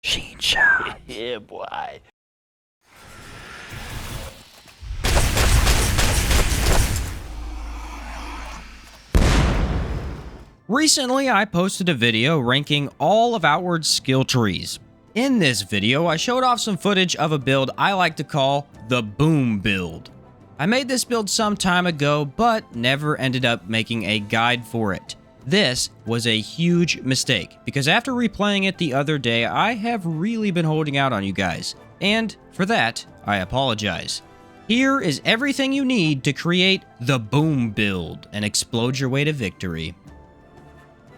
Machine shot. Yeah, boy. Recently, I posted a video ranking all of Outward's skill trees. In this video, I showed off some footage of a build I like to call the Boom build. I made this build some time ago, but never ended up making a guide for it. This was a huge mistake, because after replaying it the other day, I have really been holding out on you guys. And for that, I apologize. Here is everything you need to create the Boom build and explode your way to victory.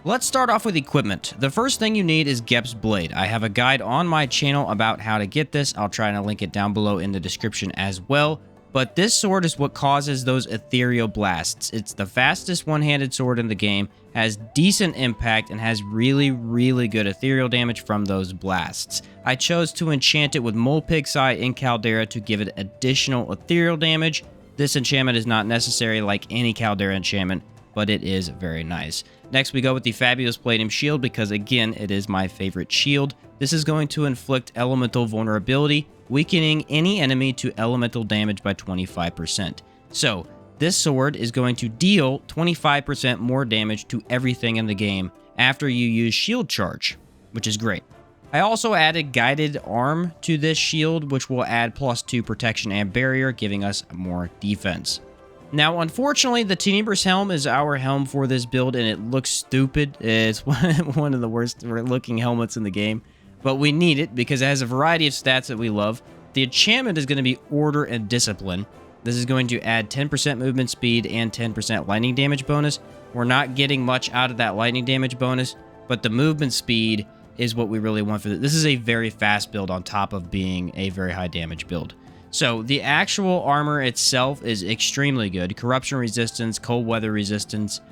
Let's start off with equipment. The first thing you need is Gep's Blade. I have a guide on my channel about how to get this. I'll try to link it down below in the description as well. But this sword is what causes those ethereal blasts. It's the fastest one-handed sword in the game, has decent impact, and has really good ethereal damage from those blasts. I chose to enchant it with Mole Pig's Eye in Caldera to give it additional ethereal damage. This enchantment is not necessary like any Caldera enchantment, but it is very nice. Next, we go with the Fabulous Palladium Shield because, again, it is my favorite shield. This is going to inflict elemental vulnerability, weakening any enemy to elemental damage by 25%. So, this sword is going to deal 25% more damage to everything in the game after you use Shield Charge, which is great. I also added Guided Arm to this shield, which will add +2 protection and barrier, giving us more defense. Now, unfortunately, the Tenebrous Helm is our helm for this build, and it looks stupid. It's one of the worst looking helmets in the game, but we need it because it has a variety of stats that we love. The enchantment is going to be Order and Discipline. This is going to add 10% movement speed and 10% lightning damage bonus. We're not getting much out of that lightning damage bonus, but the movement speed is what we really want for this. This is a very fast build on top of being a very high damage build. So, the actual armor itself is extremely good. Corruption resistance, cold weather resistance,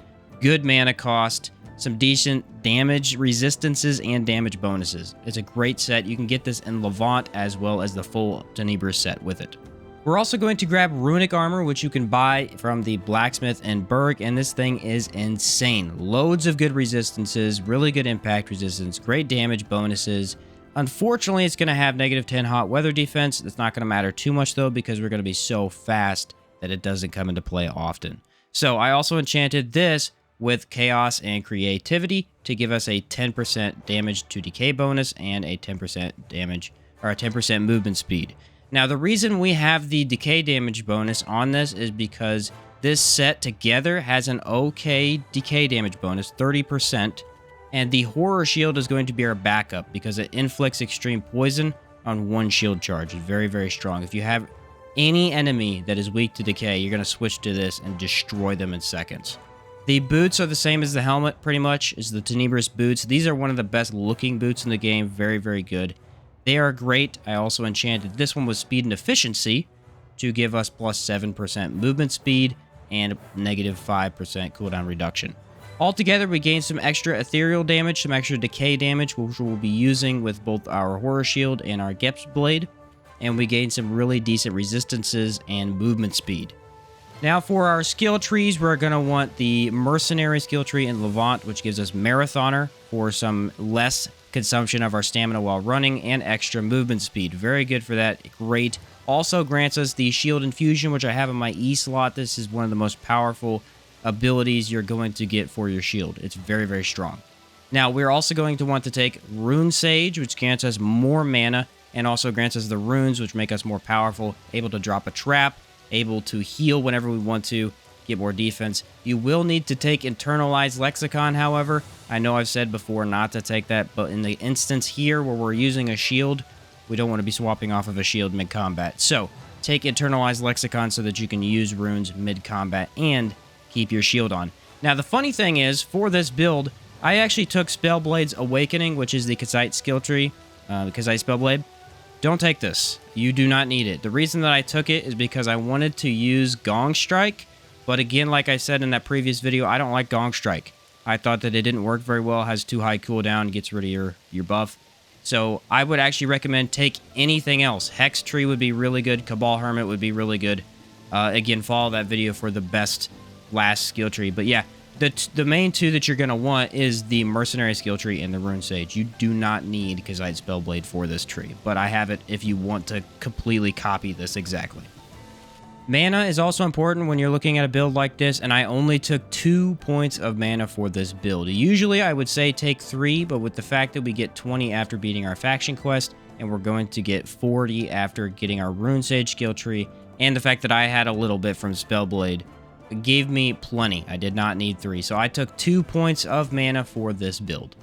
good mana cost, some decent damage resistances and damage bonuses. It's a great set. You can get this in Levant as well as the full Tenebrous set with it. We're also going to grab Runic Armor, which you can buy from the Blacksmith in Berg, and this thing is insane. Loads of good resistances, really good impact resistance, great damage bonuses. Unfortunately, it's going to have -10 hot weather defense. It's not going to matter too much, though, because we're going to be so fast that it doesn't come into play often. So I also enchanted this with Chaos and Creativity to give us a 10% damage to decay bonus and a 10% damage, or a 10% movement speed. Now, the reason we have the decay damage bonus on this is because this set together has an okay decay damage bonus, 30%. And the Horror Shield is going to be our backup because it inflicts extreme poison on one shield charge. It's very strong. If you have any enemy that is weak to decay, you're going to switch to this and destroy them in seconds. The boots are the same as the helmet, pretty much, as the Tenebrous boots. These are one of the best looking boots in the game. Very good. They are great. I also enchanted this one with Speed and Efficiency to give us +7% movement speed and -5% cooldown reduction. Altogether, we gain some extra ethereal damage, some extra decay damage, which we'll be using with both our Horror Shield and our Gep's Blade, and we gain some really decent resistances and movement speed. Now, for our skill trees, we're going to want the Mercenary skill tree in Levant, which gives us Marathoner for some less consumption of our stamina while running and extra movement speed. Very good for that. Great. Also grants us the Shield Infusion, which I have in my E slot. This is one of the most powerful abilities you're going to get for your shield. It's very strong. Now, we're also going to want to take Rune Sage, which grants us more mana, and also grants us the runes, which make us more powerful, able to drop a trap, able to heal whenever we want to, get more defense. You will need to take Internalized Lexicon, however. I know I've said before not to take that, but in the instance here where we're using a shield, we don't want to be swapping off of a shield mid-combat. So, take Internalized Lexicon so that you can use runes mid-combat and keep your shield on. Now, the funny thing is, for this build, I actually took Spellblade's Awakening, which is the Kazite skill tree, Kazite Spellblade. Don't take this. You do not need it. The reason that I took it is because I wanted to use Gong Strike, but again, like I said in that previous video, I don't like Gong Strike. I thought that it didn't work very well, has too high cooldown, gets rid of your buff. So I would actually recommend take anything else. Hex Tree would be really good. Cabal Hermit would be really good. Again, follow that video for the best last skill tree. But yeah, The main two that you're going to want is the mercenary skill tree and the rune sage. You do not need Kazite Spellblade for this tree, but I have it if you want to completely copy this exactly. Mana is also important when you're looking at a build like this, and I only took 2 points of mana for this build. Usually I would say take 3, but with the fact that we get 20 after beating our faction quest, and we're going to get 40 after getting our rune sage skill tree, and the fact that I had a little bit from Spellblade, it gave me plenty. I did not need 3, so I took 2 points of mana for this build.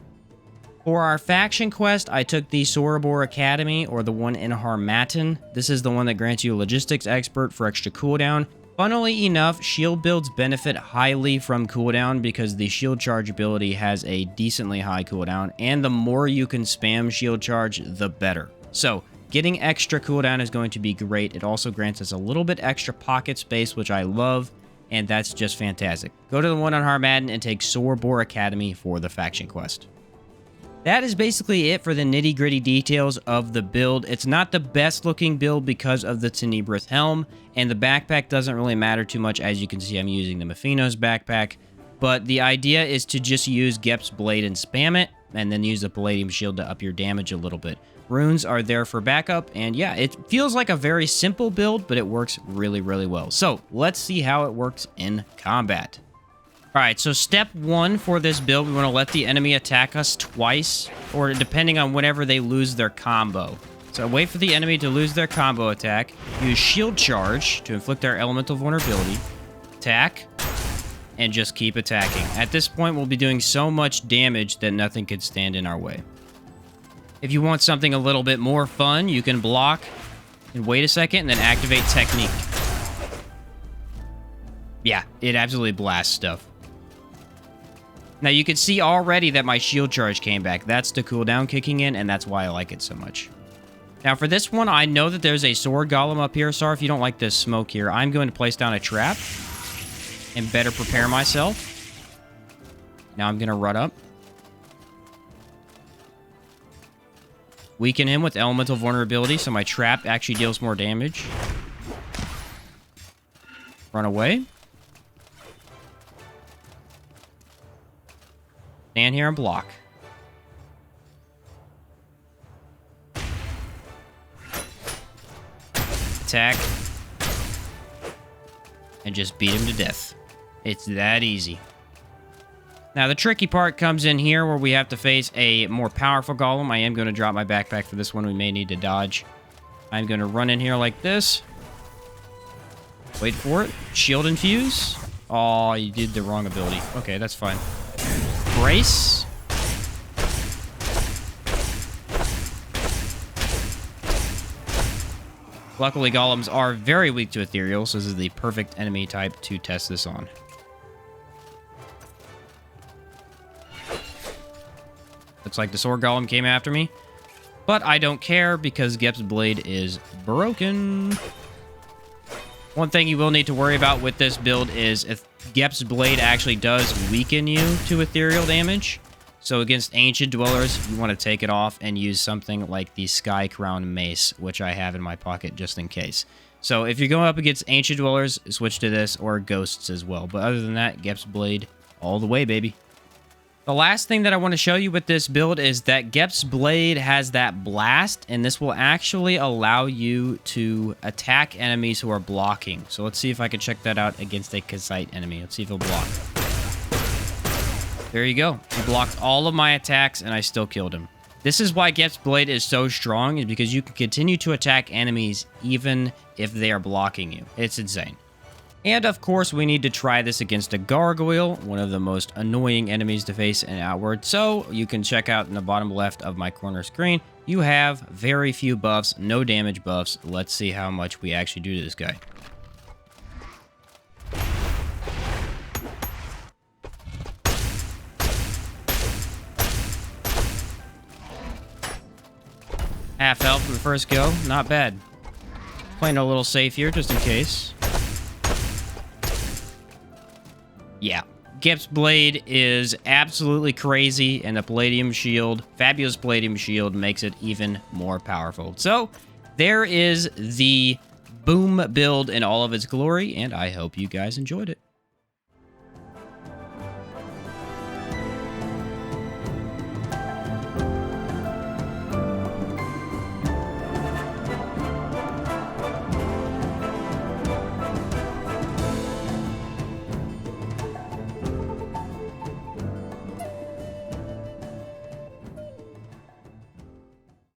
For our faction quest, I took the Sorobor Academy, or the one in Harmattan. This is the one that grants you a logistics expert for extra cooldown. Funnily enough, shield builds benefit highly from cooldown because the shield charge ability has a decently high cooldown, and the more you can spam shield charge, the better. So, getting extra cooldown is going to be great. It also grants us a little bit extra pocket space, which I love, and that's just fantastic. Go to the one on Harmattan and take Sorobor Academy for the faction quest. That is basically it for the nitty-gritty details of the build. It's not the best looking build because of the Tenebrous Helm, and the backpack doesn't really matter too much. As you can see, I'm using the Mephinos backpack, but the idea is to just use Gep's Blade and spam it, and then use the Palladium Shield to up your damage a little bit. Runes are there for backup, and yeah, it feels like a very simple build, but it works really, really well. So, let's see how it works in combat. Alright, so step 1 for this build, we want to let the enemy attack us twice, or depending on whenever they lose their combo. So wait for the enemy to lose their combo attack, use shield charge to inflict their elemental vulnerability, attack, and just keep attacking. At this point, we'll be doing so much damage that nothing could stand in our way. If you want something a little bit more fun, you can block and wait a second and then activate technique. Yeah, it absolutely blasts stuff. Now, you can see already that my shield charge came back. That's the cooldown kicking in, and that's why I like it so much. Now, for this one, I know that there's a sword golem up here. Sorry if you don't like this smoke here. I'm going to place down a trap and better prepare myself. Now, I'm going to run up. Weaken him with elemental vulnerability, so my trap actually deals more damage. Run away. Stand here and block. Attack. And just beat him to death. It's that easy. Now, the tricky part comes in here where we have to face a more powerful golem. I am going to drop my backpack for this one. We may need to dodge. I'm going to run in here like this. Wait for it. Shield infuse. Oh, you did the wrong ability. Okay, that's fine. Brace. Luckily, golems are very weak to ethereal, so this is the perfect enemy type to test this on. Looks like the sword golem came after me, but I don't care because Gep's Blade is broken. One thing you will need to worry about with this build is if Gep's Blade actually does weaken you to ethereal damage. So against Ancient Dwellers, you want to take it off and use something like the Sky Crown Mace, which I have in my pocket just in case. So if you're going up against Ancient Dwellers, switch to this, or Ghosts as well. But other than that, Gep's Blade all the way, baby. The last thing that I want to show you with this build is that Gep's Blade has that blast, and this will actually allow you to attack enemies who are blocking. So let's see if I can check that out against a Kazite enemy. Let's see if he'll block. There you go. He blocked all of my attacks, and I still killed him. This is why Gep's Blade is so strong, is because you can continue to attack enemies even if they are blocking you. It's insane. And of course, we need to try this against a gargoyle, one of the most annoying enemies to face in Outward. So you can check out in the bottom left of my corner screen. You have very few buffs, no damage buffs. Let's see how much we actually do to this guy. Half health from the first go, not bad. Playing a little safe here just in case. Yeah, Gep's Blade is absolutely crazy, and the Palladium Shield, Fabulous Palladium Shield, makes it even more powerful. So, there is the Boom build in all of its glory, and I hope you guys enjoyed it.